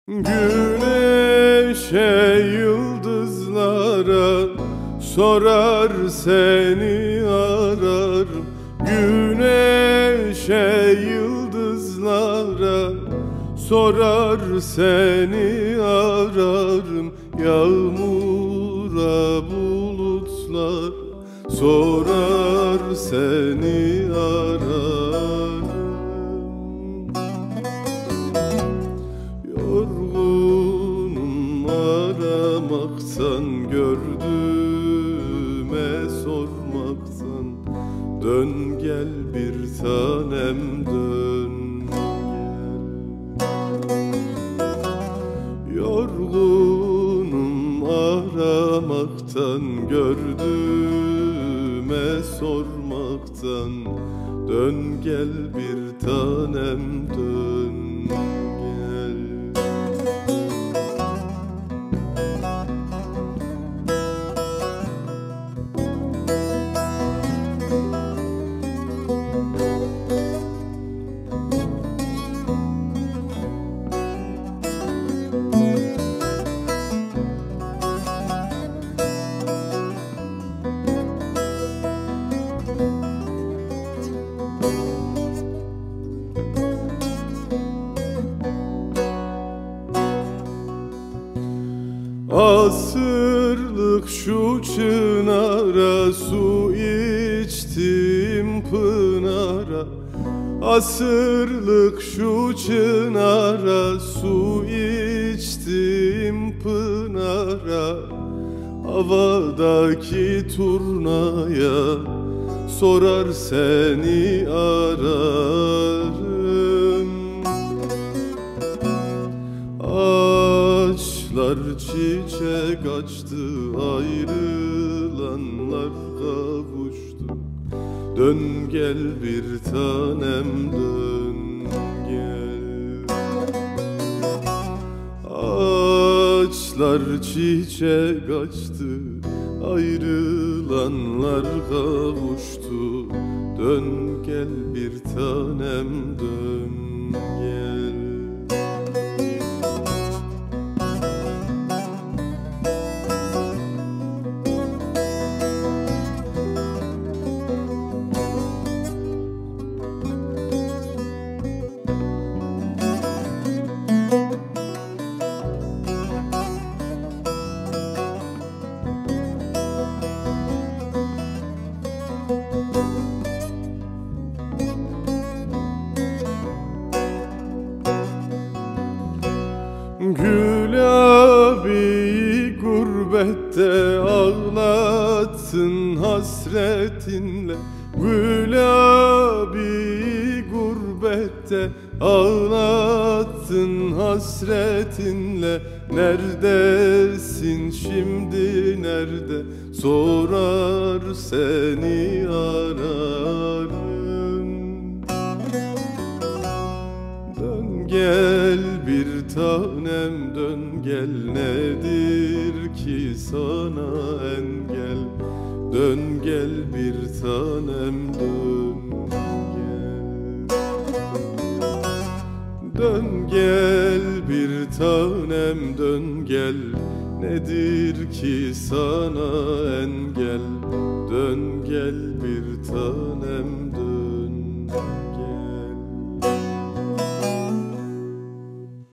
Güneşe, yıldızlara sorar seni ararım. Güneşe, yıldızlara sorar seni ararım. Yağmura, bulutlar sorar seni ararım. Yorgunum aramaktan, gördüğüme sormaktan. Dön gel bir tanem, dön gel. Yorgunum aramaktan, gördüğüme sormaktan. Dön gel bir tanem, dön gel. Asırlık şu çınara, su içtim pınara. Asırlık şu çınara, su içtim pınara. Havadaki turnaya sorar seni ararım. Ağaçlar çiçek açtı, ayrılanlar kavuştu. Dön gel bir tanem, dön gel. Ağaçlar çiçek açtı, ayrılanlar kavuştu. Dön gel bir tanem, dön gel. Gül abi gurbette ağlattın hasretinle. Gül abi gurbette ağlattın hasretinle. Neredesin şimdi, nerede sorar seni ararım. Dön gel bir tanem, dön gel. Nedir ki sana engel? Dön gel bir tanem, dön gel. Dön gel bir tanem, dön gel. Nedir ki sana engel? Dön gel bir tanem,